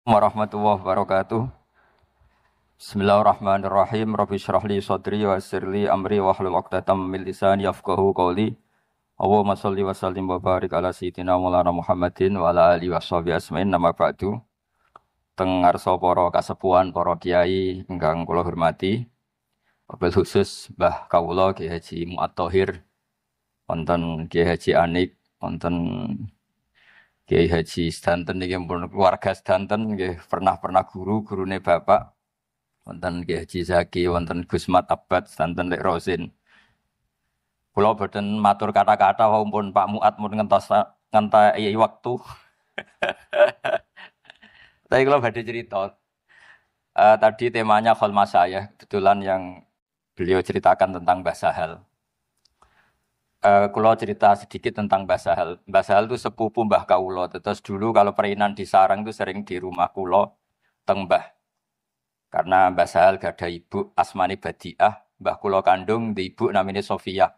Warahmatullahi wabarakatuh. Bismillahirrahmanirrahim. Rabbi shrah li sadri wa yassir li amri wahlul 'uqdatam min lisani yafqahu qawli. Allahumma shalli wa sallim wa barik ala sayyidina Maulana Muhammadin wa ala alihi washabihi asmain. Nama ba'du. Teng ngarsa para kasepuhan, para kiai ingkang kula hormati. Wabil khusus Mbah Kawula Kiai Haji Muat Thohir, wonten Kiai Haji Anik, wonten Kiai Haji sedanten niki pun keluarga sedanten nggih pernah gurune bapak. Wonten Ki Haji Zaki, wonten Gus Mat Abad, santen Lek Rosin. Kula boten matur kata-kata walaupun Pak Muat mun ngentai waktu. Tapi kula badhe cerita. Tadi temanya kholma saya, kebetulan yang beliau ceritakan tentang Mbah Sahal. Kula cerita sedikit tentang Mbah Sahal. Mbah Sahal itu sepupu Mbah Kawula. Terus dulu kalau perinan di sarang itu sering di rumah kula teng Mbah. Karena Mbah Sahal gak ada ibu asmane Badiah, Mbah kula kandung di ibu namanya Sofia.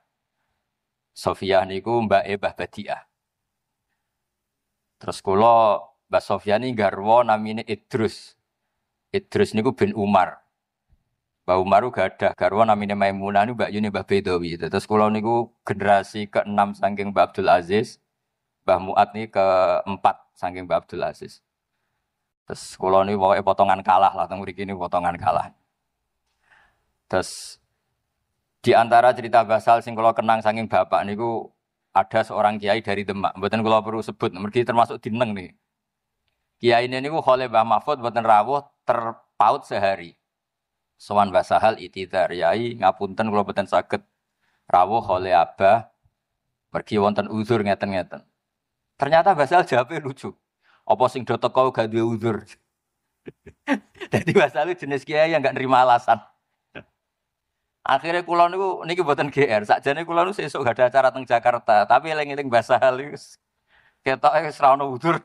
Sofia niku mbake Mbah Badiah. Terus kula Mbah Sofia ni garwa namanya Idrus. Idrus niku bin Umar. Mbah Umar gak ada garwa namanya Maimunah niku mbak Yuni Mbah Bedawi. Terus kula niku generasi ke-6 saking Mbah Abdul Aziz. Mbah Muat ni ke-4 saking Mbah Abdul Aziz. Terus kula niku pokoke potongan kalah lah teng mriki niku potongan kalah. Terus di antara cerita basal sing kula kenang saking bapak niku ada seorang kiai dari Demak. Mboten kula perlu sebut, mergi termasuk dineng nih. Kiai ini niku Khalil Mbah Mahfud mboten rawuh terpaut sehari. Sowan Mbah Sahal itidar yai ngapunten kula mboten saged rawuh Khalil Abah pergi wonten uzur ngeten-ngeten. Ternyata Mbah Sahal jawabe lucu. Apa sing do teko gak duwe uzur. Dadi Mbah Sahal jenis kiai yang gak nerima alasan. Akhirnya kula niku niki mboten GR. Sakjane kula niku sesuk gak ada acara teng Jakarta, tapi eling-eling Mbah Sahal iku ketoke wis ra ono uzur.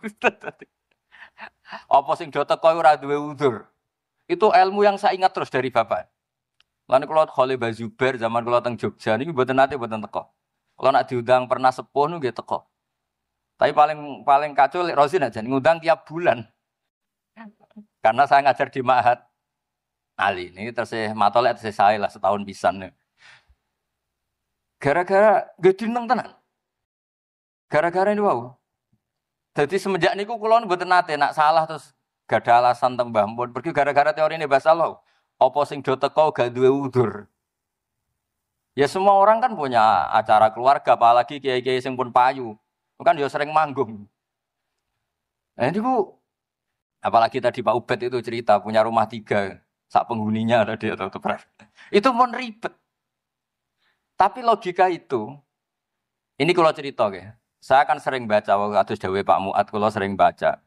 Apa sing do teko ora duwe uzur. Itu ilmu yang saya ingat terus dari bapak. Lan kula Khalil Mbah Zubair zaman kula teng Jogja niki mboten nate mboten teko. Kula nak diundang pernah sepuh niku nggih teko. Tapi paling kacau Lek Rosin aja ngundang tiap bulan. Karena saya ngajar di Ma'had Ali ini terus matolek saya lah setahun pisan. Gara-gara gede neng tenan. Gara-gara ini wow. Jadi semenjak niku kula mboten nate nak salah terus gak ada alasan teng Mbah Mun. Pergi gara-gara teori ini bahasa Allah. Apa sing do teko gak duwe udzur. Ya semua orang kan punya acara keluarga apalagi kiai-kiai sing pun payu. Kan dia sering manggung. Nah ini bu, apalagi tadi Pak Ubed itu cerita punya rumah 3, sak penghuninya ada dia atau itu pun ribet. Tapi logika itu, ini kalau cerita ya, saya kan sering baca waktu atus dawe Pak Muat, kalau sering baca.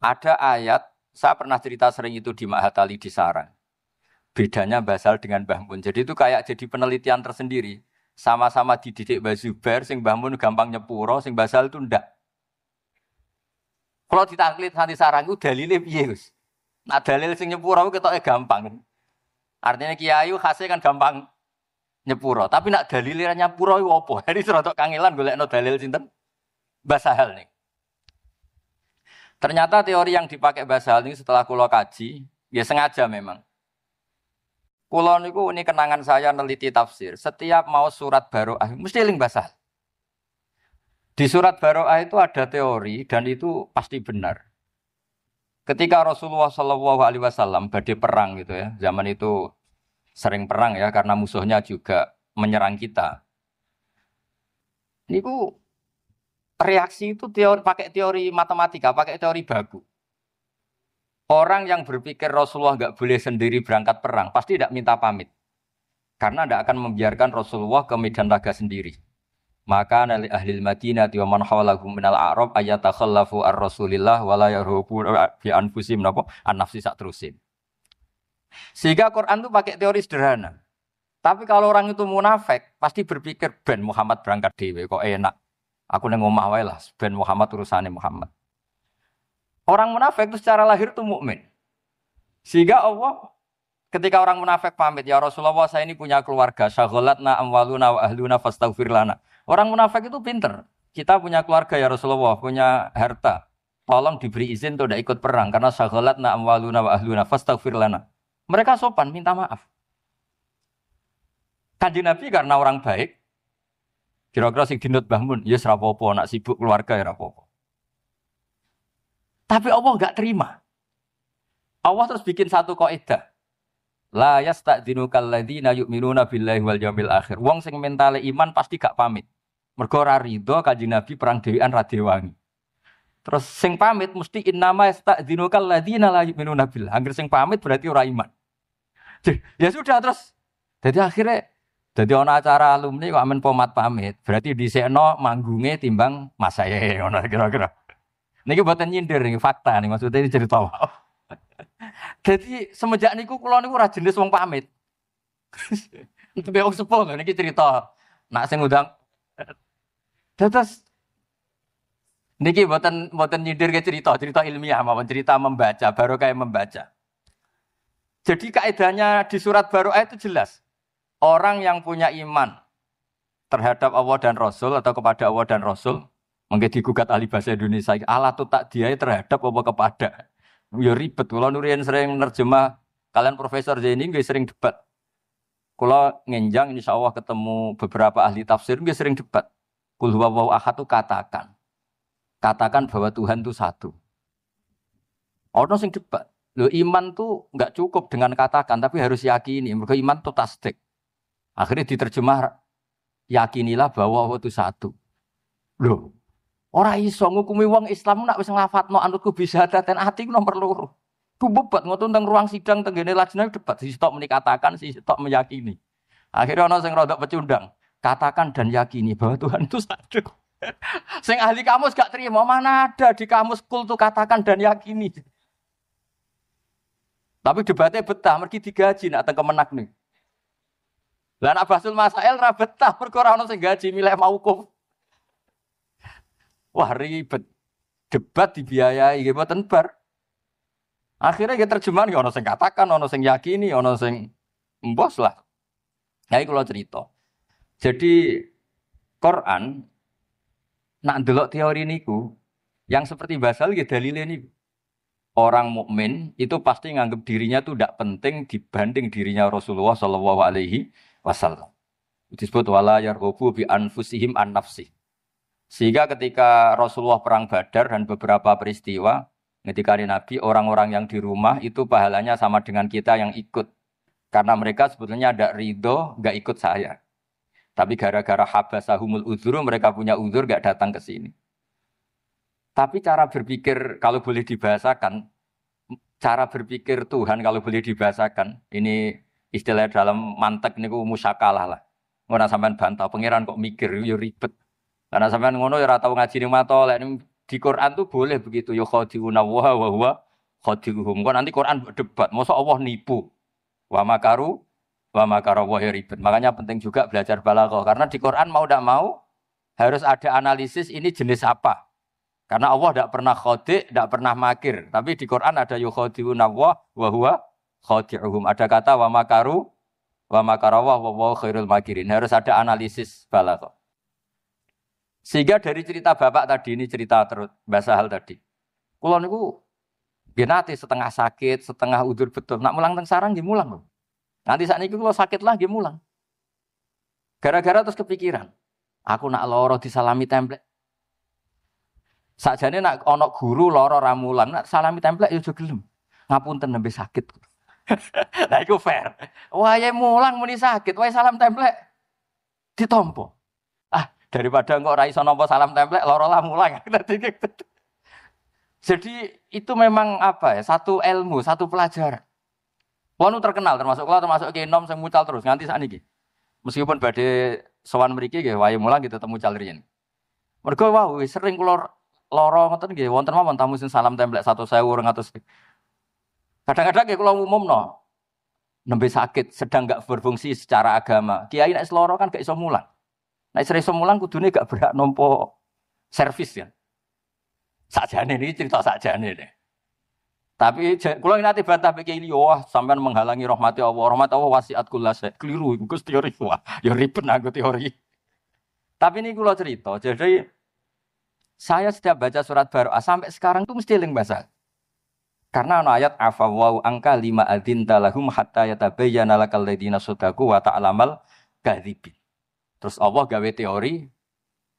Ada ayat, saya pernah cerita sering itu di Ma'had Ali di Sarang. Bedanya Basal dengan Mbah Mun. Jadi itu kayak jadi penelitian tersendiri. Sama-sama dididik Mbah Zubair, sing Mbah Mun gampang nyepuro, sing Basal itu ndak. Kalau ditaklid nanti sarang itu dalilnya piye, Gus? Nah dalil sing nyepuro ketoke gampang. Artinya kiai khasnya kan gampang nyepuro, tapi nak dalilnya nyepuro itu apa? Jadi serotok kangelan golekno dalil sinten? Mbah Sahal nih. Ternyata teori yang dipakai Mbah Sahal ini setelah kula kaji, ya sengaja memang. Kula niku ini kenangan saya neliti tafsir. Setiap mau surat Baroah mesti eling Mbah Sahal. Di surat Baroah itu ada teori dan itu pasti benar. Ketika Rasulullah SAW badhe perang gitu ya, zaman itu sering perang ya karena musuhnya juga menyerang kita. Niku reaksi itu teori pakai teori matematika, pakai teori baku. Orang yang berpikir Rasulullah nggak boleh sendiri berangkat perang, pasti tidak minta pamit. Karena tidak akan membiarkan Rasulullah ke medan laga sendiri. Maka nali ahli Madinah wa man hawlahum minal a'rab ayatakhallafu ar-Rasulillah wa la yarhubu bi anfusihim napa an-nafsi sak terusin. Sehingga Quran itu pakai teori sederhana. Tapi kalau orang itu munafik, pasti berpikir ben Muhammad berangkat dhewe kok enak. Aku nang omah wae lah ben Muhammad urusane Muhammad. Orang munafik itu secara lahir itu mukmin. Sehingga Allah ketika orang munafik pamit, ya Rasulullah saya ini punya keluarga, syaghalatna amwaluna wa ahluna fastaghfir lana. Orang munafik itu pinter. Kita punya keluarga ya Rasulullah, punya harta. tolong diberi izin untuk tidak ikut perang karena syaghalatna amwaluna wa ahluna fastaghfir lana. Mereka sopan minta maaf. Kanjeng Nabi karena orang baik, kira-kira sing dinut Mbah Mun, ya ora apa-apa, nak sibuk keluarga ya ora apa-apa. Tapi Allah enggak terima. Allah terus bikin satu kaidah. La yasta'dzinukal ladzina yu'minuna billahi wal yaumil akhir. Wong sing mentale iman pasti gak pamit. Mergo ora rido Kanjeng Nabi perang dhewean ra diwangi. Terus sing pamit mesti innama yasta'dzinukal ladzina la yu'minuna billah. Angger sing pamit berarti ora iman. Ya sudah terus. Jadi akhirnya jadi ana acara alumni kok amen pomat pamit. Berarti dhisikno manggunge timbang masae ngono kira-kira. Niki mboten nyindir niki fakta nih maksudnya ini cerita. Jadi semenjak niku kula niku ora jenis wong pamit. Tapi wong sepuh lho niki cerita. Nak sing ngundang terus niki mboten nyindir ke cerita ilmiah mawon cerita membaca baru kayak membaca. Jadi kaidahnya di surat Baroah itu jelas. Orang yang punya iman terhadap Allah dan Rasul atau kepada Allah dan Rasul, mungkin digugat ahli bahasa Indonesia, Allah itu tak dia terhadap apa kepada. Ya ribet, kalau Nurian sering nerjemah, kalian Profesor Zaini nggak sering debat. Kalau ngenjang insya Allah ketemu beberapa ahli tafsir nggak sering debat. Qul huwallahu ahad itu katakan bahwa Tuhan itu satu. Orang sing debat. Loh, iman tuh nggak cukup dengan katakan, tapi harus yakini. Mereka iman itu tasdik. Akhirnya diterjemah, yakinilah bahwa Allah itu satu. Loh, orang iso ngukumi wong Islam nak wis nglafatno anutku bisa daten ati ku nomor loro. Ku bebat ngoten teng ruang sidang tenggene lajeng debat, si tok meni katakan, si tok meyakini. Akhirnya ana sing rodok pecundang, katakan dan yakini bahwa Tuhan itu satu. Sing ahli kamus gak terima, mana ada di kamus kul tuh katakan dan yakini. Tapi debatnya betah, mergi digaji nak teng kemenak nih. Lah nak Basul Masail ra betah mergo ora ono sing gaji milih mauquf. Wah ribet. Debat dibiayai nggih mboten bar. Akhirnya ya terjemahan ya ono sing katakan, ono sing yakini, ono sing mbos lah. Nah iki kula cerita. Jadi Quran nak ndelok teori niku yang seperti basal nggih dalile niku. Orang mukmin itu pasti nganggap dirinya tuh tidak penting dibanding dirinya Rasulullah Shallallahu Alaihi Wasallam. Disebut wala yarghabu bi anfusihim an nafsi. Sehingga ketika Rasulullah perang Badar dan beberapa peristiwa ketika Nabi orang-orang yang di rumah itu pahalanya sama dengan kita yang ikut. Karena mereka sebetulnya ada ridho nggak ikut saya. Tapi gara-gara habasahumul uzuru mereka punya uzur nggak datang ke sini. Tapi cara berpikir kalau boleh dibahasakan, cara berpikir Tuhan kalau boleh dibahasakan, ini istilah dalam mantek niku musyakalah lah. Ngono sampean bantah pangeran kok mikir yo ribet. Karena sampean ngono ya ora tau ngaji ning matolek di Quran tuh boleh begitu ya khadiuna wa huwa khadiuhum. Kok nanti Quran berdebat, mosok Allah nipu. Wa makaru wa makara wa ribet. Makanya penting juga belajar balaghah karena di Quran mau ndak mau harus ada analisis ini jenis apa. Karena Allah tidak pernah khodi', tidak pernah makir. Tapi di Quran ada yukhadi'una wa huwa khadi'uhum. Ada kata wa makaru wa makarawah wa huwa khairul makirin. Harus ada analisis balaghah. Sehingga dari cerita bapak tadi, ini cerita terus bahasa hal tadi. Kula niku nate setengah sakit, setengah udur betul. Nak mulang teng sarang nggih mulang lho. Nanti sakniki kula sakit lah nggih mulang. Gara-gara terus kepikiran. Aku nak loro disalami template. Sakjane nak ana guru lara ra mulang, nak salami templek ya aja gelem. Ngapunten nembe sakit. Lah iku fair. Wae mulang muni sakit, wae salam templek ditampa. Ah, daripada engko ora iso nampa salam templek lara lah mulang. Jadi itu memang apa ya? Satu ilmu, satu pelajaran. Kulo terkenal termasuk Ki Enom sing mucal terus nganti sakniki. Meskipun badhe sowan mriki nggih wae mulang kita temu mucal riyen. Mergo wau sering kula loro ngoten nggih wonten mawon tamu sing salam templek 1.200. Kadang-kadang nggih kula umumno nembe sakit sedang enggak berfungsi secara agama. Kiai nek loro kan gak iso mulang. Nek iso mulang kudune gak berhak nampa servis ya. Sakjane iki cerita sakjane deh. Tapi kula nate bantah pek kiai wah sampean menghalangi rahmati Allah. Rahmat Allah wasiat kullasy. Keliru iku Gus teori wah. Ya ribet nganggo teori. Tapi ini kula cerita. Jadi Saya setiap baca surat Baroah sampai sekarang tuh mesti eling bahasa. Karena ana ayat afawau angka lima adzinta lahum hatta yatabayyana lakal ladzina shadaku wa ta'lamal kadzibin. Terus Allah gawe teori,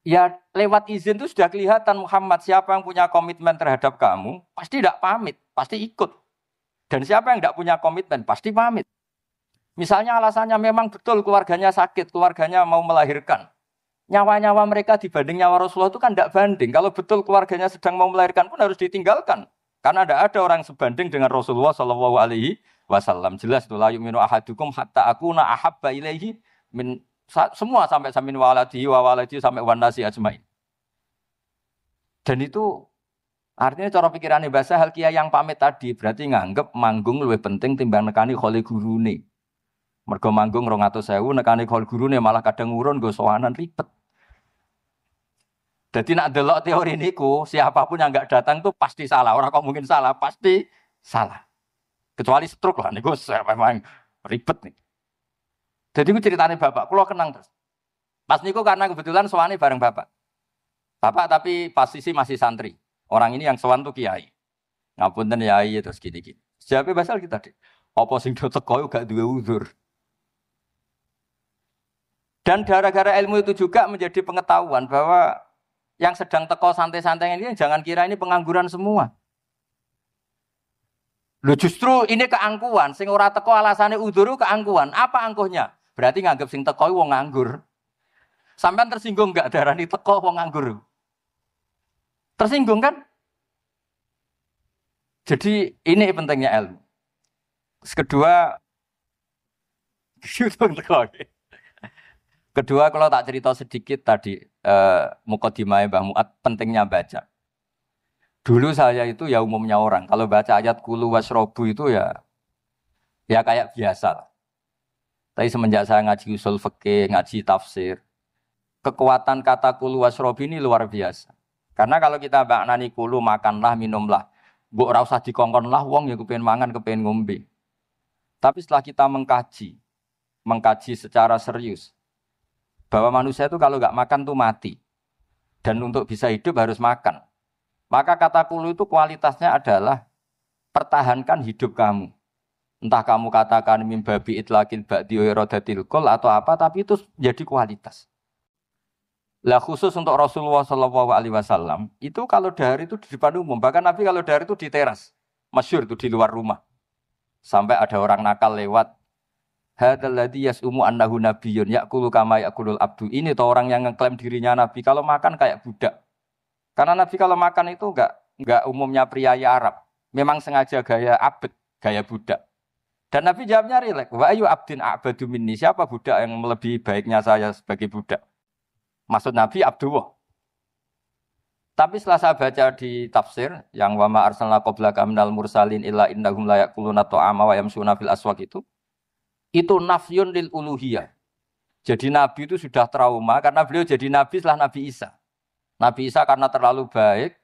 ya lewat izin itu sudah kelihatan Muhammad siapa yang punya komitmen terhadap kamu, pasti tidak pamit, pasti ikut. Dan siapa yang tidak punya komitmen, pasti pamit. Misalnya alasannya memang betul keluarganya sakit, keluarganya mau melahirkan. Nyawa-nyawa mereka dibanding nyawa Rasulullah itu kan tidak banding. Kalau betul keluarganya sedang mau melahirkan pun harus ditinggalkan. Karena tidak ada orang sebanding dengan Rasulullah Shallallahu Alaihi Wasallam. Jelas itu la yu'minu ahadukum hatta akuna ahabba ilaihi min semua sampai samin waladihi wa waladihi sampai wanasi ajmain. Dan itu artinya cara pikirannya bahasa hal kiai yang pamit tadi berarti nganggep manggung lebih penting timbang nekani kholi gurune. Mergo manggung 200.000 nekani kholi gurune malah kadang urun nggo sowanan ribet. Jadi nak delok teori niku, siapapun yang enggak datang tuh pasti salah. Orang kok mungkin salah, pasti salah. Kecuali stroke lah niku memang ribet nih. Jadi aku ceritanya bapak, kalau kenang terus. Pas niku karena kebetulan sowane bareng bapak. Bapak tapi posisi masih santri. Orang ini yang sowan tuh kiai. Ngapunten yai terus gini-gini. Siapa basal kita deh. Apa sing do teko gak duwe uzur. Dan gara-gara ilmu itu juga menjadi pengetahuan bahwa yang sedang teko santai-santai ini jangan kira ini pengangguran semua. Loh justru ini keangkuhan. Sing ora teko alasannya udzuru keangkuhan. Apa angkuhnya? Berarti nganggep sing teko wong nganggur. Sampean tersinggung enggak darani teko wong nganggur? Tersinggung kan? Jadi ini pentingnya ilmu. Kedua kalau tak cerita sedikit tadi mukadimah Mbah Muat pentingnya baca. Dulu saya itu ya umumnya orang kalau baca ayat kulu wasrobu itu ya kayak biasa. Tapi semenjak saya ngaji usul fikih, ngaji tafsir, kekuatan kata kulu wasrobu ini luar biasa. Karena kalau kita maknani kulu makanlah, minumlah, mbok ora usah dikongkon lah wong ya kepengin mangan, kepengin ngombe. Tapi setelah kita mengkaji secara serius bahwa manusia itu kalau enggak makan tuh mati. Dan untuk bisa hidup harus makan. Maka kata kulu itu kualitasnya adalah pertahankan hidup kamu. Entah kamu katakan min babi itlaqil ba'di iradatil qul atau apa, tapi itu jadi kualitas. Lah khusus untuk Rasulullah sallallahu alaihi wasallam, itu kalau dahar itu di depan umum, bahkan Nabi kalau dahar itu di teras. Masyhur itu di luar rumah. Sampai ada orang nakal lewat, hadzal ladzi yas'umu annahu nabiyyun ya'kulu kama ya'kulul abdu. Ini tuh orang yang ngeklaim dirinya nabi, kalau makan kayak budak. Karena Nabi kalau makan itu enggak umumnya pria Arab. Memang sengaja gaya abd, gaya budak. Dan Nabi jawabnya rileks. Wa ayu abdin a'badu minni. Siapa budak yang melebihi baiknya saya sebagai budak? Maksud Nabi Abdullah. Tapi setelah saya baca di tafsir yang wa ma arsalna qablaka minal mursalin illa innahum la ya'kuluna ta'ama wa yamshuna fil aswaq itu nafyun lil uluhiyah. Jadi Nabi itu sudah trauma karena beliau jadi Nabi setelah Nabi Isa. Nabi Isa karena terlalu baik,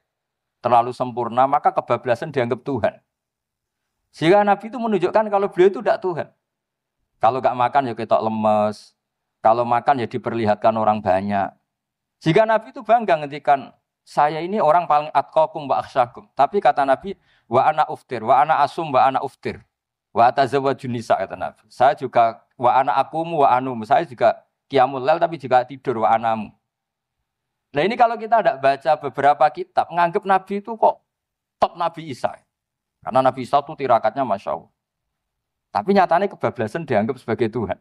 terlalu sempurna, maka kebablasan dianggap Tuhan. Sehingga Nabi itu menunjukkan kalau beliau itu tidak Tuhan. Kalau enggak makan ya ketok lemes. Kalau makan ya diperlihatkan orang banyak. Jika Nabi itu bangga ngendikan, saya ini orang paling atqakum wa akhsyakum. Tapi kata Nabi, wa ana uftir, wa ana asum, wa ana uftir. Wa atazawwajun nisa kata Nabi. Saya juga wa ana akumu wa anum. Saya juga qiyamul lail tapi juga tidur wa anamu. Nah ini kalau kita tidak baca beberapa kitab, menganggap Nabi itu kok top Nabi Isa. Karena Nabi Isa itu tirakatnya Masya Allah. Tapi nyatanya kebablasan dianggap sebagai Tuhan.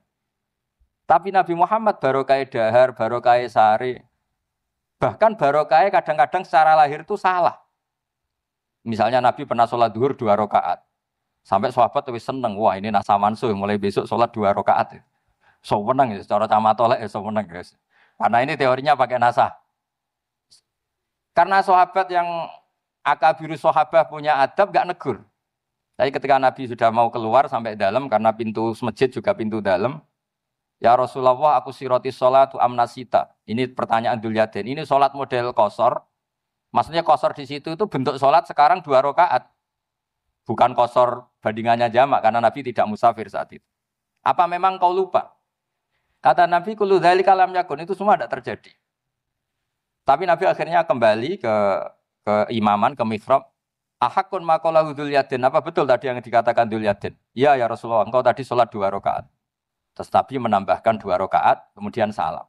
Tapi Nabi Muhammad barokah dahar, barokah sare. Bahkan barokah kadang-kadang secara lahir itu salah. Misalnya Nabi pernah sholat duhur 2 rakaat. Sampai sahabat lebih seneng. Wah ini nasa mansuh, mulai besok sholat 2 rakaat. So menang ya, secara camatolek ya so menang guys. Karena ini teorinya pakai nasa. Karena sahabat yang akabiru sahabah punya adab gak negur. Tapi ketika Nabi sudah mau keluar sampai dalam karena pintu masjid juga pintu dalam. Ya Rasulullah aku siroti sholatu amnasita. Ini pertanyaan Dzulyaden. Ini sholat model qashar. Maksudnya qashar di situ itu bentuk sholat sekarang 2 rakaat. Bukan qashar bandingannya jamak karena Nabi tidak musafir saat itu. Apa memang kau lupa? Kata Nabi kullu dzalika lam yakun itu semua tidak terjadi. Tapi Nabi akhirnya kembali ke imaman, ke mihrab. Ahakun maqalahu Dzul Yadain. Apa betul tadi yang dikatakan Dzul Yadain? Iya ya Rasulullah, engkau tadi sholat 2 rakaat. Terus Nabi menambahkan 2 rakaat, kemudian salam.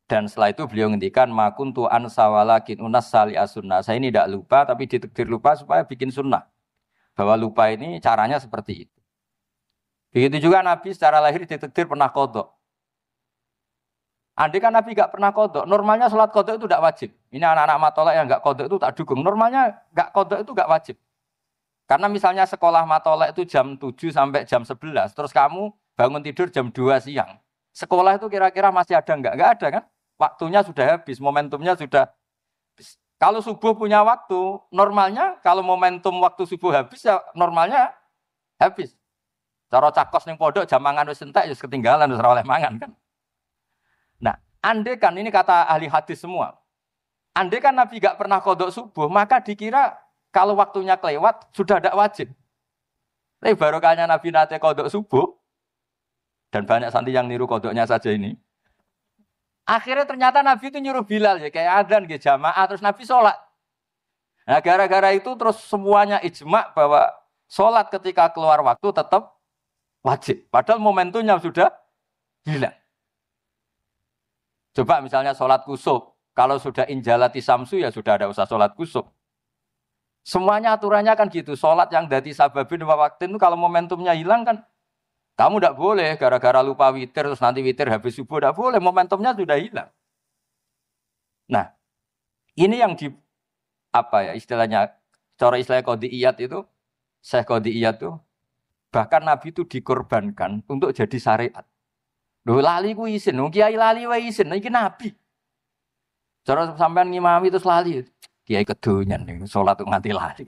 Dan setelah itu beliau ngendikan makuntu ansa walakin unas sali as-sunnah. Saya ini tidak lupa tapi ditakdir lupa supaya bikin sunnah. Bahwa lupa ini caranya seperti itu. Begitu juga Nabi secara lahir ditakdir pernah qadha. Andai kan Nabi gak pernah qadha, normalnya sholat qadha itu tidak wajib. Ini anak-anak matolek yang gak qadha itu tak dukung. Normalnya gak qadha itu gak wajib. Karena misalnya sekolah matolek itu jam 7 sampai jam 11, terus kamu bangun tidur jam 2 siang. Sekolah itu kira-kira masih ada enggak? Enggak ada kan? Waktunya sudah habis, momentumnya sudah habis. Kalau subuh punya waktu, normalnya kalau momentum waktu subuh habis ya normalnya habis. Cara cakos ning pondok jam mangan wis entek ya ketinggalan wis ora oleh mangan kan. Nah, andai kan ini kata ahli hadis semua. Andai kan Nabi gak pernah qadha subuh, maka dikira kalau waktunya kelewat sudah tidak wajib. Tapi barokahnya Nabi nate qadha subuh dan banyak santri yang niru qadhanya saja ini. Akhirnya ternyata Nabi itu nyuruh Bilal ya kayak adzan ke jamaah terus Nabi sholat. Nah gara-gara itu terus semuanya ijma bahwa sholat ketika keluar waktu tetap wajib. Padahal momentumnya sudah hilang. Coba misalnya sholat kusuf. Kalau sudah injalati samsu ya sudah ada usah sholat kusuf. Semuanya aturannya kan gitu. Sholat yang dadi sababin waktu itu kalau momentumnya hilang kan. Kamu tidak boleh gara-gara lupa witir terus nanti witir habis subuh. Tidak boleh, momentumnya sudah hilang. Nah, ini yang di apa ya istilahnya. Cara istilahnya qadhiyat itu. Syekh qadhiyat itu. Bahkan Nabi itu dikorbankan untuk jadi syariat. Loh lali ku isin, kiai lali wae isin, iki nabi. Cara sampean ngimami terus lali, kiai kedonyan nih, salat nganti lali.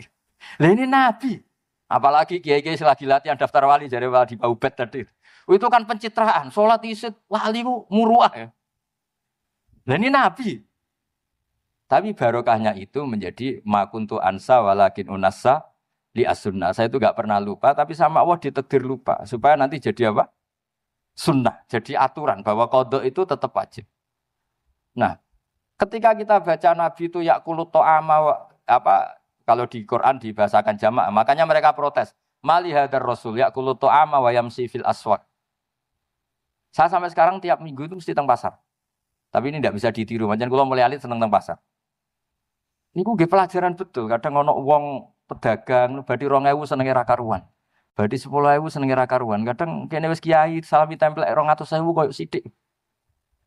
Lah ini nabi. Apalagi kiai-kiai selagi latihan daftar wali jare wali Baubet tadi. Itu kan pencitraan, salat isin lali ku muruah ya. Lah ini nabi. Tapi barokahnya itu menjadi makuntu ansa walakin unassa li as-sunnah. Saya itu enggak pernah lupa tapi sama Allah ditakdir lupa supaya nanti jadi apa? Sunnah, jadi aturan bahwa qadha itu tetap wajib. Nah, ketika kita baca Nabi itu yakulut ta'ama apa kalau di Quran dibahasakan jamaah, makanya mereka protes. Mali hadar Rasul yakulut ta'ama wa yamsi fil aswaq. Saya sampai sekarang tiap minggu itu mesti teng pasar. Tapi ini tidak bisa ditiru, macam kula mulai alit seneng teng pasar. Niku nggih pelajaran betul, kadang ono wong pedagang badhe 2000 senenge ra karuan. Badhe 10.000 senenge ra karuan. Kadang kene wis kiai salami templek 200.000 koyo sithik.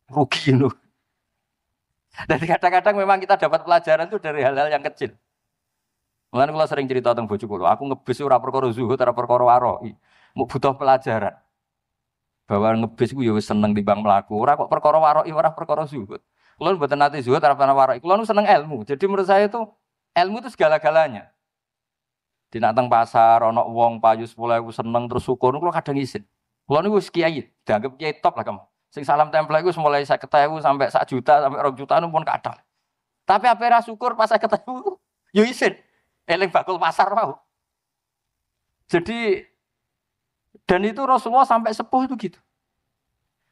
Rugi lho. Dan kadang-kadang memang kita dapat pelajaran itu dari hal-hal yang kecil. Mulane kula sering cerita tentang bojo kula, aku ngebis ora perkara zuhud, ora perkara waroi. Mau butuh pelajaran. Bahwa ngebis ku ya wis seneng timbang mlaku, ora kok perkara waroi, ora perkara zuhud. Kula mboten nate zuhud, ora pernah waroi. Kula nu seneng ilmu. Jadi menurut saya itu ilmu itu segala-galanya. Di nateng pasar, ono wong payu 10.000 seneng terus syukur, kula kadang isin. Kula niku wis kiai, dianggap kiai top lah kamu. Sing salam templek iku mulai 50.000 sampai 1 juta sampai 2 juta pun kadang. Tapi ape ra syukur pas 50.000 yo isin. Eling bakul pasar mau. Jadi dan itu Rasulullah sampai sepuh itu gitu.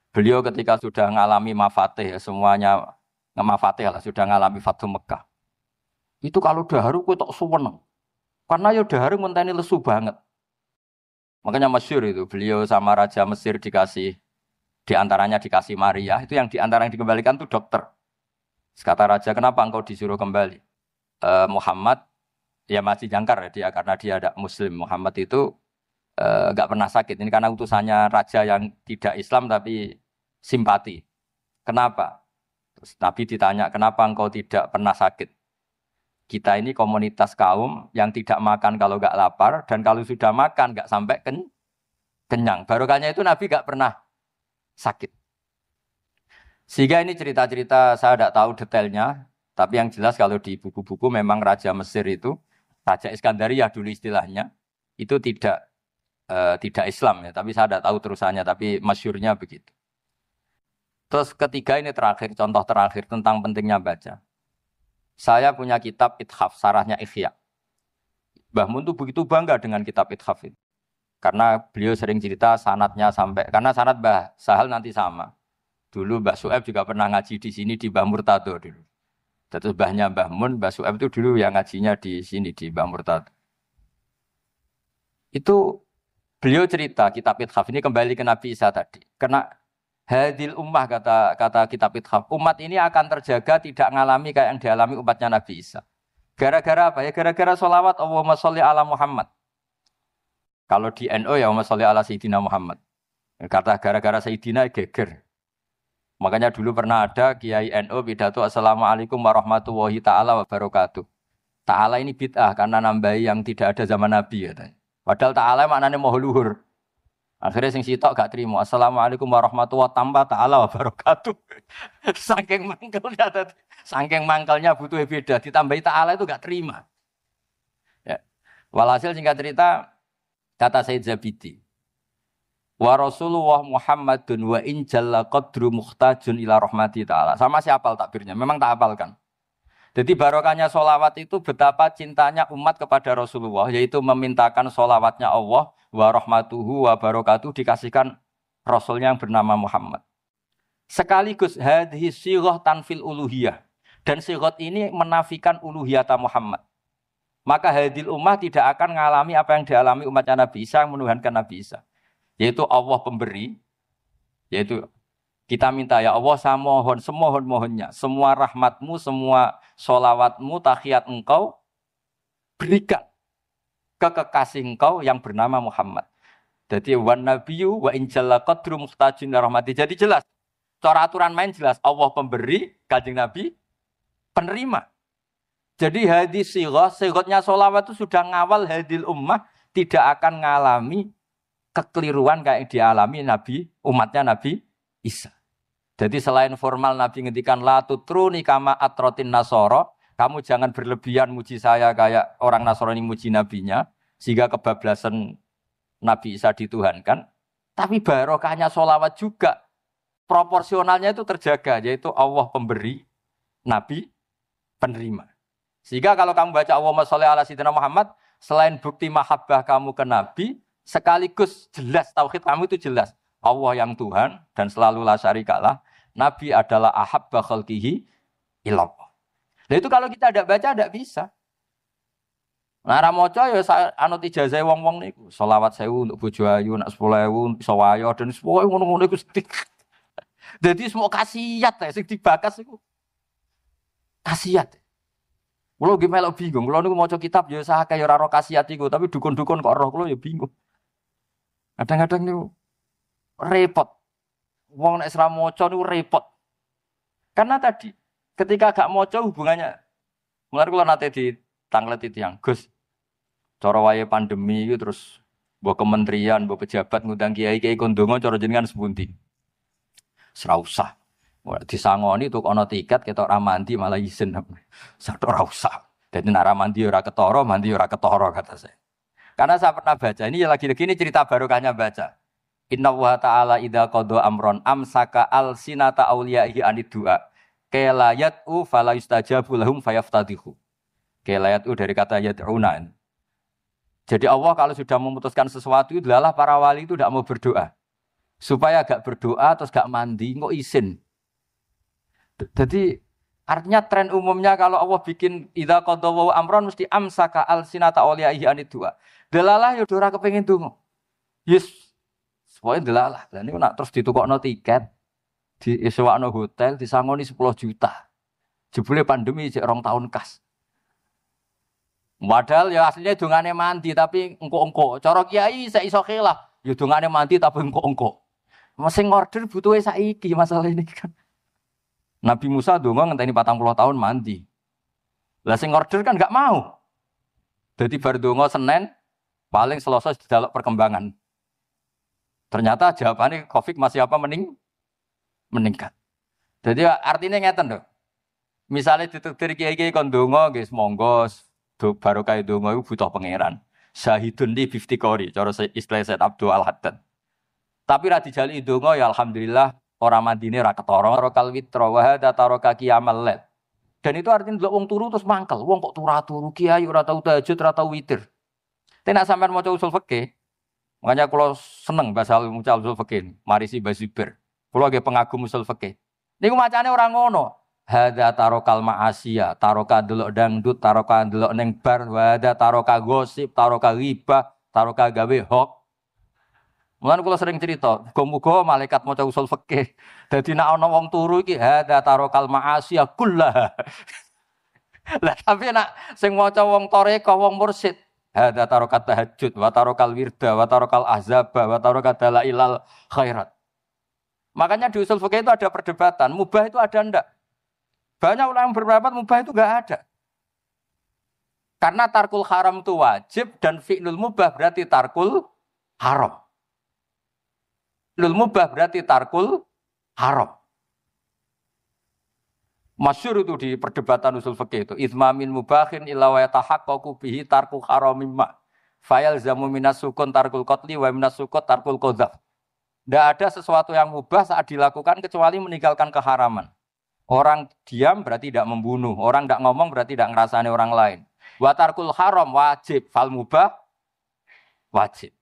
Beliau ketika sudah ngalami mafatih semuanya mafatih lah sudah ngalami Fathu Mekah. Itu kalau daharu kowe tok suweneng. Karena ya dahar ngenteni lesu banget. Makanya masyhur itu beliau sama Raja Mesir dikasih diantaranya dikasih Maria. Itu yang diantara yang dikembalikan itu dokter. Kata Raja, kenapa engkau disuruh kembali? Muhammad ya masih jangkar ya dia karena dia ada Muslim. Muhammad itu enggak pernah sakit. Ini karena utusannya Raja yang tidak Islam tapi simpati. Kenapa? Terus Nabi ditanya, kenapa engkau tidak pernah sakit? Kita ini komunitas kaum yang tidak makan kalau enggak lapar dan kalau sudah makan enggak sampai kenyang. Barokahnya itu Nabi enggak pernah sakit. Sehingga ini cerita-cerita saya tidak tahu detailnya, tapi yang jelas kalau di buku-buku memang Raja Mesir itu, Raja Iskandaria dulu istilahnya, itu tidak Islam ya, tapi saya tidak tahu terusannya, tapi masyhurnya begitu. Terus ketiga ini terakhir, contoh terakhir tentang pentingnya baca. Saya punya kitab Ithaf, sarahnya Ihya. Mbah Mun tuh begitu bangga dengan kitab Ithaf itu. Karena beliau sering cerita sanadnya sampai, karena sanad Mbah Sahal nanti sama. Dulu Mbah Su'aib juga pernah ngaji di sini di Mbah Murtado dulu. Terus mbahnya Mbah Mun, Mbah Su'aib itu dulu yang ngajinya di sini di Mbah Murtado. Itu beliau cerita kitab Ithaf ini kembali ke Nabi Isa tadi. Karena hadil ummah kata kitab Ithaf, umat ini akan terjaga tidak mengalami kayak yang dialami umatnya Nabi Isa. Gara-gara apa ya? Gara-gara sholawat Allahumma sholli ala Muhammad. Kalau di NU ya Allahumma sholli ala Sayyidina Muhammad. Kata gara-gara Sayyidina geger. Makanya dulu pernah ada Kiai NU pidato Assalamualaikum warahmatullahi ta'ala wabarakatuh. Ta'ala ini bid'ah karena nambahi yang tidak ada zaman Nabi katanya. Padahal ta'ala maknanya maha luhur. Akhirnya sing sitok gak terima. Assalamualaikum warahmatullahi tambah ta'ala wabarakatuh. Saking mangkelnya, saking mangkelnya butuh beda. Ditambahi ta'ala itu gak terima. Ya. Walhasil singkat cerita, kata Sayyid Zabidi. Wa Rasulullah Muhammadun wa in jalla qadru muhtajun ila rahmati ta'ala. Sama si hafal takbirnya, memang tak hafalkan. Jadi barokahnya sholawat itu betapa cintanya umat kepada Rasulullah, yaitu memintakan sholawatnya Allah wa rahmatuhu wa barakatuh dikasihkan Rasulnya yang bernama Muhammad. Sekaligus hadhi sighah tanfil uluhiyah. Dan sighah ini menafikan uluhiyata Muhammad. Maka hadil ummah tidak akan mengalami apa yang dialami umatnya Nabi Isa yang menuhankan Nabi Isa. Yaitu Allah pemberi, yaitu kita minta ya Allah saya mohon semohon-mohonnya, semua rahmatmu, semua sholawatmu, tahiyat engkau berikan ke kekasih engkau yang bernama Muhammad. Jadi wan nabiyyu wa in jalla qadru muhtajin rahmati. Jadi jelas, cara aturan main jelas, Allah pemberi, Kanjeng Nabi penerima. Jadi hadis sighahnya sholawat itu sudah ngawal hadil ummah tidak akan mengalami kekeliruan kayak yang dialami Nabi, umatnya Nabi Isa. Jadi selain formal Nabi ngendikan la tutruni kama atrotin nasoro, kamu jangan berlebihan muji saya kayak orang Nasrani muji nabinya, sehingga kebablasan Nabi Isa dituhankan. Tapi barokahnya sholawat juga proporsionalnya itu terjaga, yaitu Allah pemberi, Nabi penerima. Sehingga kalau kamu baca Allahumma sholli ala sayyidina Muhammad, selain bukti mahabbah kamu ke Nabi, sekaligus jelas tauhid kamu itu jelas. Allah yang Tuhan dan selalu la syarikalah. Nabi adalah ahabba khalqihi ilallah. Nah itu kalau kita tidak baca tidak bisa. Nah ramoca ya anut ijazah wong-wong niku. Sholawat 1000 untuk bojo ayu, nak 10.000 iso wayo dan semua ngono-ngono iku. Jadi semua khasiat sing dibakas iku. Khasiat. Kulo nggih melok bingung. Kulo niku maca kitab ya sakake ya ora ro khasiat iku, tapi dukun-dukun kok roh kulo ya bingung. Kadang-kadang niku repot. Wong nek ora maca niku repot. Karena tadi ketika gak maca hubungannya. Mulane kula nate ditanglet tiyang, Gus. Cara wae pandemi iki terus mbok kementerian, mbok pejabat ngundang kiai-kiai kon ndonga cara jenengan sepundi. Ora usah. Disangoni tuh ana tiket ketok ra mandi malah izin. Sak ora usah. Dadi nek ra mandi ora ketara, mandi ora ketara kata saya. Karena saya pernah baca, ini lagi-lagi ini cerita barokahnya baca. Inna wa ta'ala idha qadha amron amsaka al-sinata awliyahi anid du'a. Kelayat'u fala yustajabu lahum fayaftadihu. Kelayat'u dari kata yad'una. Jadi Allah kalau sudah memutuskan sesuatu, adalah para wali itu tidak mau berdoa. Supaya gak berdoa terus gak mandi, kok izin. Jadi artinya tren umumnya kalau Allah bikin idza qadha wa amron mesti amsaka al-sinata awliyahi anid du'a. Delalah ya ora kepengin donga. Yes. Pokoke delalah. Lah niku nak terus ditukokno tiket, disewakno hotel, disangoni 10 juta. Jebule pandemi jek 2 tahun kas. Padahal ya aslinya dongane mandi tapi engko-engko. Cara kiai sak iso khilaf, ya dongane mandi tapi engko-engko. Sing order butuhe saiki masalah ini kan. Nabi Musa donga ngenteni 40 tahun mandi. Lah sing order kan enggak mau. Dadi bar donga Senin paling Selasa didelok perkembangan. Ternyata jawabannya Covid masih apa meningkat. Jadi artinya ngeten lho. Misalnya ditutur kiai-kiai kon donga nggih monggo barokah donga iku butuh pangeran. Syahidun li 50 qori cara istilah Said Abdul Al-Haddad. Tapi ra dijali donga ya alhamdulillah ora mandine ra ketara rokal witra wa hada taraka qiyamal lail. Dan itu artinya delok wong turu terus mangkel. Wong kok turu kiai ora tau tahajud, ora tau witir. Tenak sampean maca usul fikih. Makanya kalau seneng bahasa usul fikih, marisi Basibir. Kula nggih pengagum usul fikih. Niku macane ora ngono. Hadza tarokal ma'asiya, taroka delok dangdut, taroka delok ning bar, hadza taroka gosip, taroka ghibah, taroka gawe hoax. Mulane kula sering cerita, muga-muga malaikat maca usul fikih. Dadi nek ana wong turu iki hadza tarokal ma'asiya kullaha. Lah tapi nek sing maca wong toreka, wong mursyid, hadza tarokat tahajud, wa tarokal wirda, wa tarokal ahzaba, wa tarokat dalailal khairat. Makanya di usul fikih itu ada perdebatan, mubah itu ada ndak? Banyak ulama yang berpendapat mubah itu enggak ada. Karena tarkul haram itu wajib dan fi'lul mubah berarti tarkul haram. Fi'lul mubah berarti tarkul haram. Masyhur itu di perdebatan usul fikih itu, izmamin mubahin illa wa yatahaqqaqu bihi tarku haramin ma. Fayal zamu minas sukun tarkul qatli wa minas sukut tarkul qadzaf. Tidak ada sesuatu yang mubah saat dilakukan kecuali meninggalkan keharaman. Orang diam berarti tidak membunuh. Orang tidak ngomong berarti tidak ngerasani orang lain. Wa tarkul haram wajib. Fal mubah wajib.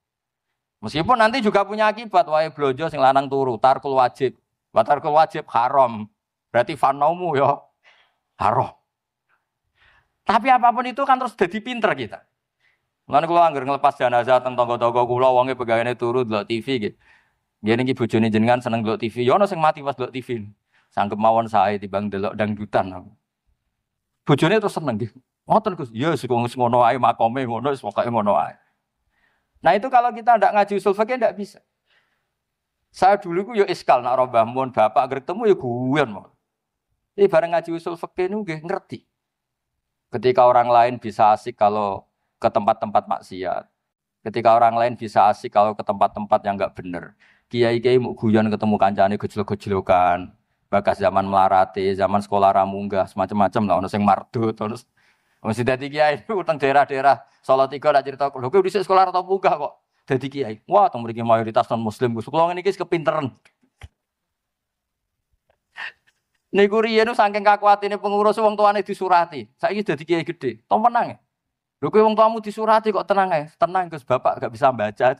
Meskipun nanti juga punya akibat. Wae blojo sing lanang turu. Tarkul wajib. Wa tarkul wajib haram. Berarti fanaumu ya haram. Tapi apapun itu kan terus jadi pinter kita. Mulane kula anggere ngelepas jenazah teng tangga-tangga kula wonge pegawene turu delok TV gitu. Ngene iki bojone jenengan seneng delok TV. Ya ono sing mati pas delok TV. Sangkep mawon sae timbang delok dangdutan. Bojone terus seneng nggih. Ngoten Gus. Ya sing ngono ae makome ngono wis pokoke ngono ae. Nah itu kalau kita ndak ngaji usul fikih ndak bisa. Saya dulu ku yo iskal nak Mbah Mun bapak anggere ketemu yo guyon mawon. Ini bareng ngaji usul fikih ini nggih ngerti. Ketika orang lain bisa asik kalau ke tempat-tempat maksiat. Ketika orang lain bisa asik kalau ke tempat-tempat yang enggak benar. Kiai-kiai mau guyon ketemu kancane gejlok-gejlokan. Bagas zaman melarate, zaman sekolah ramunggah, semacam-macam lah. Ono sing mardut, terus mesti dadi kiai itu utang daerah-daerah Salatiga nak cerita lho kowe dhisik sekolah ramunggah kok dadi kiai. Wah, teng mriki mayoritas non muslim. Sekolah ngene iki kepinteran. Niku riyen saking kakuatine pengurus wong tuane disurati. Saiki dadi kiai gede. Tom menang ya. Lho kowe wong tuamu disurati kok tenang ae. Tenang Gus, Bapak gak bisa baca.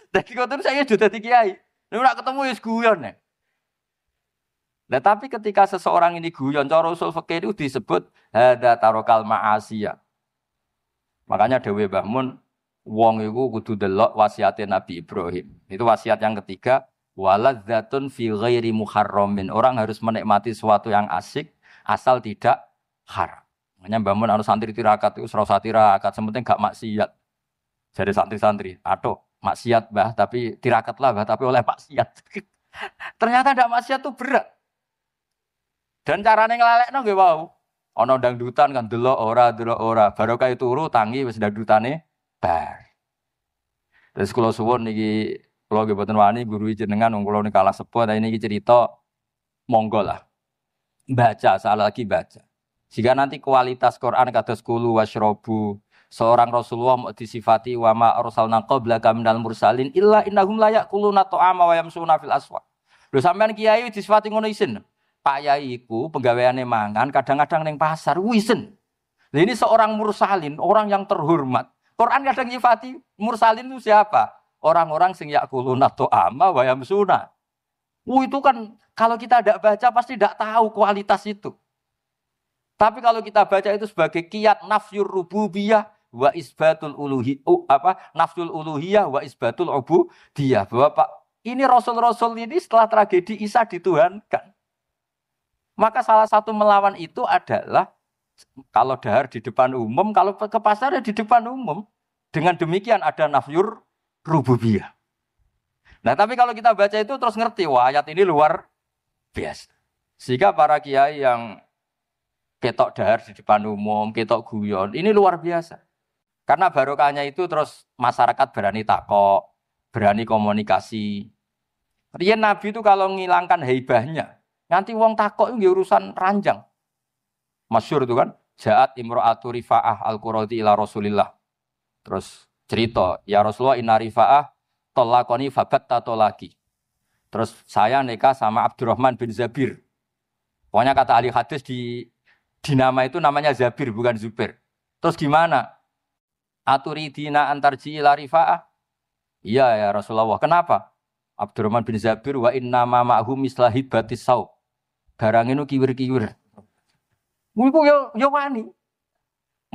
Dadi kok terus saya sudah dadi kiai. Nek ora ketemu wis guyon ya. Nah tapi ketika seseorang ini guyon cara usul fikih itu disebut hadza tarokal ma'asiyah. Makanya Dewi Mbah Mun wong iku kudu delok wasiate Nabi Ibrahim. Itu wasiat yang ketiga. Waladzatun fi ghairi muharramin. Orang harus menikmati sesuatu yang asik asal tidak haram. Makanya bangun anu santri tirakat itu serasa tirakat, sementing gak maksiat. Jadi santri-santri, aduh maksiat bah, tapi tirakat lah bah, tapi oleh maksiat. Ternyata ndak maksiat itu berat. Dan carane nglalekno nggih wau. Ana dangdutan kan delok ora, barokah turu tangi wis dangdutane bar. Terus kula suwun niki kalau nggih boten wani guru jenengan wong kula kalah sepuh ta ini cerita monggo lah. Baca salah lagi baca. Jika nanti kualitas Quran kados kulu wasyrobu seorang Rasulullah mau disifati wa ma arsalna qablaka minal mursalin illa innahum la yaquluna ta'ama wa yamsuna fil aswaq. Lho sampean kiai disifati ngono isin. Pak Yai iku penggaweane mangan kadang-kadang ning pasar wisen. Lah ini seorang mursalin, orang yang terhormat. Quran kadang nyifati mursalin itu siapa? Orang-orang sing yakuluna ta'ama wa yamsuna. Itu kan kalau kita tidak baca pasti tidak tahu kualitas itu. Tapi kalau kita baca itu sebagai qiyat nafyur rububiyah wa isbatul nafyul uluhiyah wa isbatul ubudiyah. Bahwa Pak, ini rasul-rasul ini setelah tragedi Isa dituhankan. Maka salah satu melawan itu adalah kalau dahar di depan umum, kalau ke pasar ya di depan umum. Dengan demikian ada nafyur rububiyah. Nah, tapi kalau kita baca itu terus ngerti, wah ayat ini luar biasa. Sehingga para kiai yang ketok dahar di depan umum, ketok guyon, ini luar biasa. Karena barokahnya itu terus masyarakat berani takok, berani komunikasi. Riyen Nabi itu kalau menghilangkan haibahnya, nanti wong takok itu urusan ranjang. Masyhur itu kan, Ja'at imra'atu Rifa'ah al-Quradi ila Rasulillah. Terus cerita, ya Rasulullah inna Rifa'ah tolakoni fabatta tolaki. Terus saya nikah sama Abdurrahman bin Zabir. Pokoknya kata ahli hadis di nama itu namanya Zabir bukan Zubair. Terus gimana? Aturidina antarji ila Rifa'ah? Iya ya Rasulullah. Kenapa? Abdurrahman bin Zabir wa inna ma ma'hum mislahid batis sau. Barang itu kiwir-kiwir. Iku yo wani.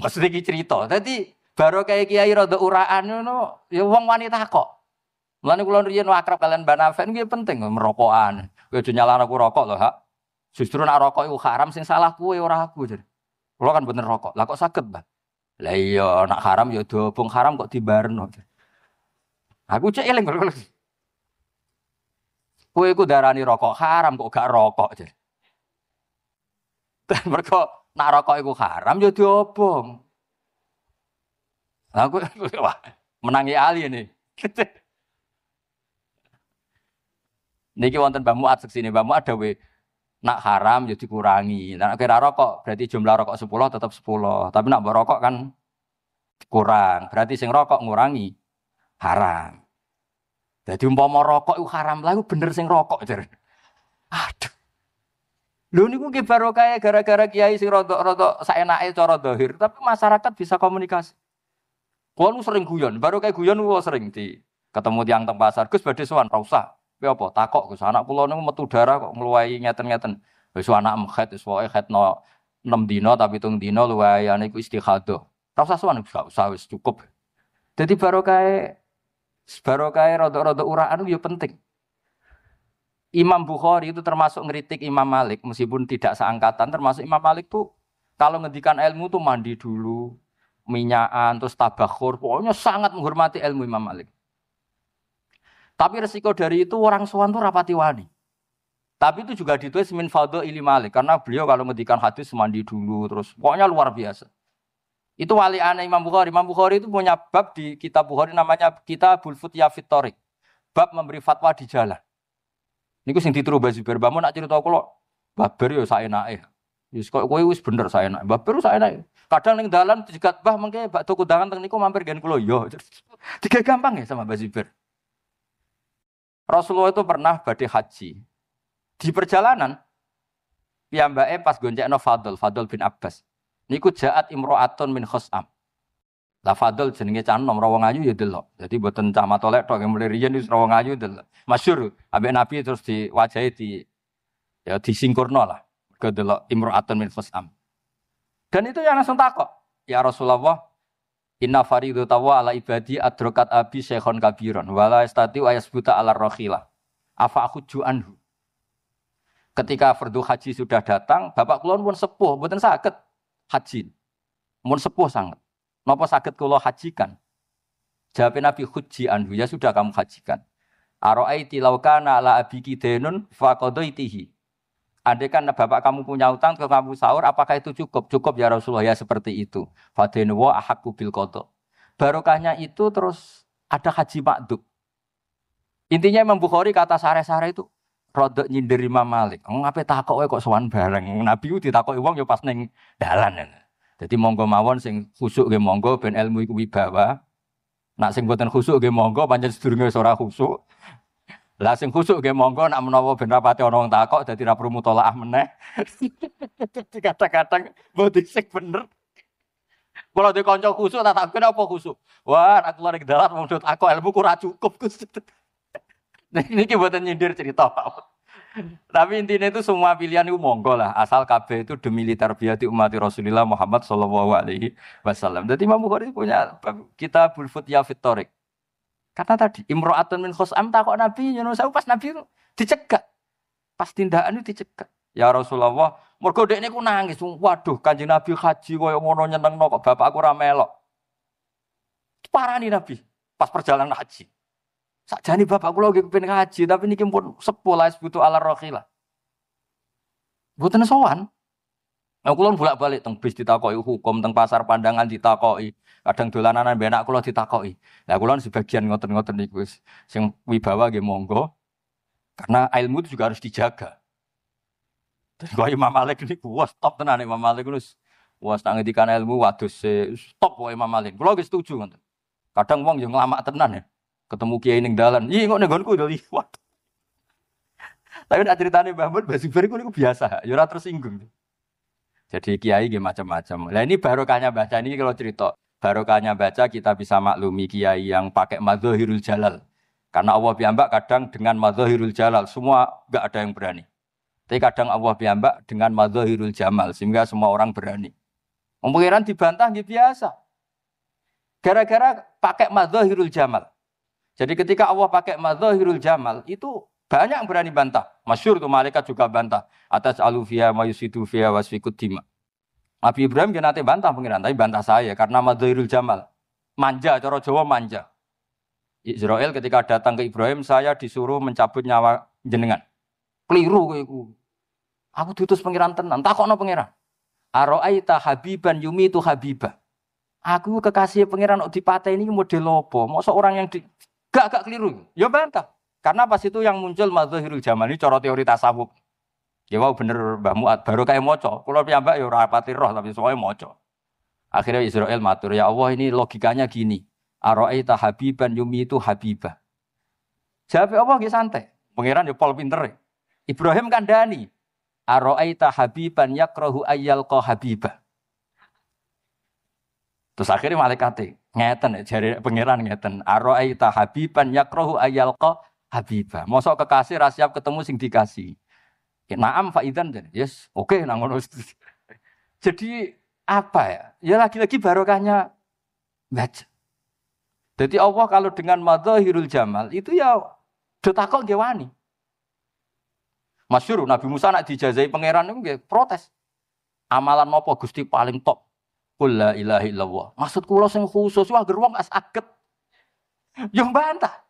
Maksudnya iki cerita. Dadi baru kayak kiai rada uraan ngono, ya wong wani takok. Mulane kula riyen akrab kalian Mbak Nafen nggih penting merokokan. Kowe aja nyalahno aku rokok lho, Hak. Justru nek rokok iku haram sing salah kowe ora aku jadi. Kula kan bener rokok. Lah kok saged, Mbak? Lah iya nek haram ya dobong haram kok dibarno. Aku cek eling kok. Kowe iku darani rokok haram kok gak rokok jadi. Dan mergo nek rokok iku haram ya diobong. Lah aku wah menangi ali ini. Niki wonten Mbah Muat seksine Mbah Muat dawuh nak haram ya dikurangi. Nek kira rokok berarti jumlah rokok 10 tetap 10. Tapi nak mbok rokok kan kurang. Berarti sing rokok ngurangi haram. Jadi umpama rokok itu haram lah bener sing rokok jar. Aduh. Lho niku ki barokah gara-gara kiai sing rada-rada saenake cara zahir, tapi masyarakat bisa komunikasi. Kulo sering guyon, barokah guyon kulo sering di ketemu tiyang teng pasar, Gus badhe sowan ra usah. Kowe apa takok Gus anak kula niku metu darah kok ngluwahi ngeten-ngeten. Wis anak mekhet wis pokoke khetno 6 dina tapi 7 dina luwihane iku istikhadah. Ra usah sowan gak usah wis cukup. Dadi barokah rada-rada uraan itu ya penting. Imam Bukhari itu termasuk ngeritik Imam Malik meskipun tidak seangkatan, termasuk Imam Malik tuh kalau ngendikan ilmu tuh mandi dulu, minyakan terus tabakhur, pokoknya sangat menghormati ilmu Imam Malik. Tapi resiko dari itu orang sowan tuh rapati wani. Tapi itu juga ditulis min fadhaili Malik karena beliau kalau ngendikan hadis mandi dulu terus pokoknya luar biasa. Itu waliane Imam Bukhari. Imam Bukhari itu punya bab di kitab Bukhari namanya Kitabul Futya fit Thoriq. Bab memberi fatwa di jalan. Niku sing ditiru Mbah Zubair, mbahmu nak cerita kula, babar yo saenake. Wis koyo kowe wis bener saenake. Babar saenake. Kadang ning dalan dijegat Mbah mengke bakdo kundangan teng niku mampir gen kula yo. Tiga gampang ya sama Mbah Zubair. Rasulullah itu pernah badhe haji. Di perjalanan piyambake pas goncekno Fadl bin Abbas. Niku jaat imro'atun min Khos'am. Lah Fadl jenenge cah nom wong ayu ya delok. Jadi mboten cah matolek tok mulai riyen wis wong ayu delok. Masyhur ambek Nabi terus diwajahi ya disingkurno lah. Ke delok imro'atun min Khos'am. Dan itu yang langsung takok. Ya Rasulullah, inna faridata wa ala ibadi adrokat abi syekhon kabiron wala istati wa yasbuta ala rakhilah. Afa akhudju anhu. Ketika fardu haji sudah datang, bapak kula pun sepuh, mboten saged haji. Mun sepuh sangat. Napa saged kula hajikan? Jawab Nabi hujji anhu, ya sudah kamu hajikan. Ara'aiti law kana ala abiki denun faqadaitihi. Andai kan bapak kamu punya utang ke kamu sahur, apakah itu cukup? Cukup ya Rasulullah, ya seperti itu. Fadenu wa ahaqqu bil qada. Barokahnya itu terus ada haji makdub. Intinya Imam Bukhari kata sare-sare itu rodok nyindir Imam Malik. Ngapain takok kok sowan bareng. Nabi ku ditakoki wong ya pas ning dalan. Jadi monggo mawon sing khusuk nggih monggo ben ilmu iku wibawa. Nak sing boten khusuk nggih monggo pancen sedurunge ora khusuk. Lah sing khusuk nggih monggo nak menawa ben rapati ana wong takok dadi ra perlu mutolaah meneh. Kadang-kadang mboten sik bener. Kalau di kanca khusuk tak takon apa khusuk? Wah, aku lari ke dalan wong takok ilmu ku ora cukup. Niki mboten nyindir cerita. Tapi intinya itu semua pilihan itu monggo lah. Asal kabeh itu demi tarbiyati umat Rasulullah Muhammad sallallahu alaihi wasallam. Jadi Imam Bukhari punya Kitabul Futya fit Thoriq. Kata tadi imro'atun min Khos'am takok Nabi, Yunus pas Nabi itu dicegat. Pas tindakan itu dicegat. Ya Rasulullah, mergo dekne ku nangis. Waduh, Kanjeng Nabi haji koyo ngono nyenengno kok bapakku ora melok. Parani Nabi pas perjalanan haji. Sakjane bapak kula nggih kepengin ngaji, tapi niki pun sepuh la butuh ala rakhilah. Mboten sowan. Nah, kula bolak-balik teng bis ditakoki hukum, teng pasar pandangan ditakoki, kadang dolanan mbek anak kula ditakoki. Lah kula sebagian ngoten-ngoten niku wis sing wibawa nggih monggo. Karena ilmu itu juga harus dijaga. Dan kok Imam Malik niku wah stop tenan Imam Malik wis wis nang ngendikan ilmu wadus stop kok Imam Malik. Kula wis setuju ngoten. Kadang wong yo nglamak tenan ya. Ketemu kiai ning dalan, "Ih, kok ning nggonku udah liwat." Tapi nek critane Mbah Mun Mbah Zubair niku biasa, ya ora tersinggung. Jadi kiai nggih macam-macam. Lah ini barokahnya baca ini kalau cerita, barokahnya baca kita bisa maklumi kiai yang pakai madzhirul jalal. Karena Allah piyambak kadang dengan madzahirul jalal, semua enggak ada yang berani. Tapi kadang Allah piyambak dengan madzahirul jamal, sehingga semua orang berani. Pengiran dibantah nggih biasa. Gara-gara pakai madzahirul jamal. Jadi ketika Allah pakai madzahirul jamal, itu banyak yang berani bantah. Masyhur tuh malaikat juga bantah. Atas alufia mayusidu fiha wasfikut dima. Nabi Ibrahim dia nanti bantah pengiran, tapi bantah saya karena madzahirul jamal. Manja, cara Jawa manja. Israel ketika datang ke Ibrahim, saya disuruh mencabut nyawa jenengan. Keliru kowe. Aku diutus pengiran tenan, takokno pengiran. Aro'aita habiban yumitu habibah. Aku kekasih pengiran kok dipateni model apa? Mosok orang yang gak keliru. Ya bantah. Karena pas itu yang muncul madzahirul jamal ini cara teori tasawuf. Ya wow bener Mbah Muat baru kayak moco. Kulo piyambak ya ora pati roh tapi soalnya moco. Akhirnya Israel matur, ya Allah ini logikanya gini. Aro'aita habiban yumitu habibah. Jawab Allah nggih santai. Pangeran ya pol pinter. Ibrahim kandhani. Aro'aita habiban yakrahu ayyalqa habibah. Terus akhirnya malaikate ngeten jare pangeran ngeten. Aro'aita habiban yakrahu ayyalqa habibah. Mosok kekasih ra siap ketemu sing dikasih. Naam faidan yes, oke nang ngono. Jadi apa ya? Ya lagi-lagi barokahnya baca. Jadi Allah kalau dengan madzahirul jamal itu ya do takok nggih wani. Masyhur Nabi Musa nak dijazai pangeran niku nggih protes. Amalan napa Gusti paling top? Qul la ilaha illallah. Maksud kula sing khusus wah ger wong saged. Yo bantah.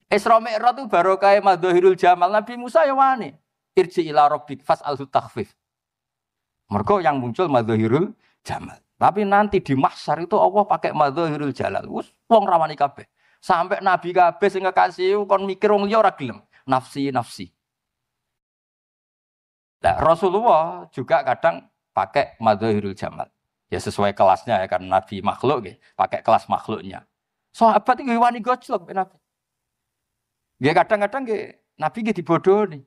Isra Mi'raj itu barokah madzahirul jamal Nabi Musa ya wani. Irji ila rabbik fas'alhu takhfif. Mergo yang muncul madzahirul jamal. Tapi nanti di mahsyar itu Allah pakai madzahirul jalal. Wis wong rawani kabeh. Sampai nabi kabeh sing kekasih kon mikir wong liya ora gelem. Nafsi. Nah, Rasulullah juga kadang pakai madzahirul jamal. Ya sesuai kelasnya ya karena nabi makhluk nggih, pakai kelas makhluknya. Sahabat iki wani gojlok nabi. Nggih kadang-kadang nggih nabi nggih dibodohi.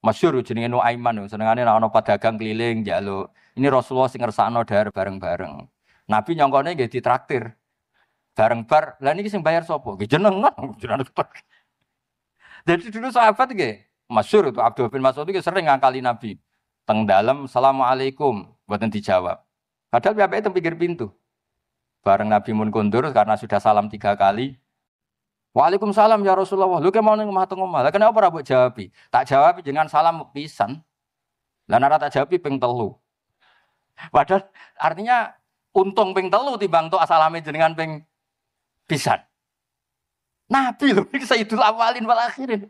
Masyhur jenenge Nuaiman senengane nek ana pedagang keliling njaluk. Ini Rasulullah sing ngersakno dahar bareng-bareng. Nabi nyongkone nggih ditraktir. Bareng bar. Lah niki sing bayar sapa? Nggih jenengan. Jadi dulu sahabat nggih masyhur itu Abdul bin Mas'ud itu sering ngangkali Nabi. Teng dalem Assalamualaikum mboten dijawab. Padahal piyambake teng pinggir pintu. Bareng Nabi mun kondur karena sudah salam 3 kali. Waalaikumsalam ya Rasulullah. Lu ke mau ning omah teng omah. Lah kenapa ora mbok jawabi? Tak jawab jenengan salam pisan. Lah nek tak jawabi ping 3. Padahal artinya untung ping 3 timbang tok salame jenengan ping pisan. Nabi lho iki Sayyidul Awwalin wal Akhirin.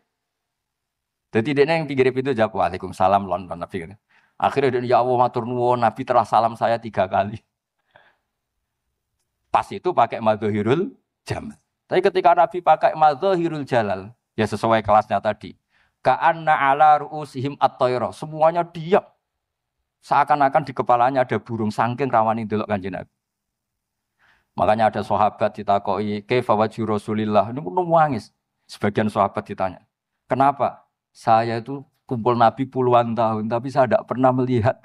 Dadi dekne yang pinggir pintu jawab Waalaikumsalam lon Nabi kan. Akhirnya dia ya Allah matur nuwun Nabi telah salam saya 3 kali. Pas itu pakai madzahirul jamal. Tapi ketika Nabi pakai madzahirul jalal, ya sesuai kelasnya tadi. Ka'anna ala ru'usihim at-tayra. Semuanya diam. Seakan-akan di kepalanya ada burung saking rawani ndelok Kanjeng Nabi. Makanya ada sahabat ditakoki, "Kaifa wajhu Rasulillah?" Ini pun nangis. Sebagian sahabat ditanya, "Kenapa? Saya itu kumpul Nabi puluhan tahun, tapi saya tidak pernah melihat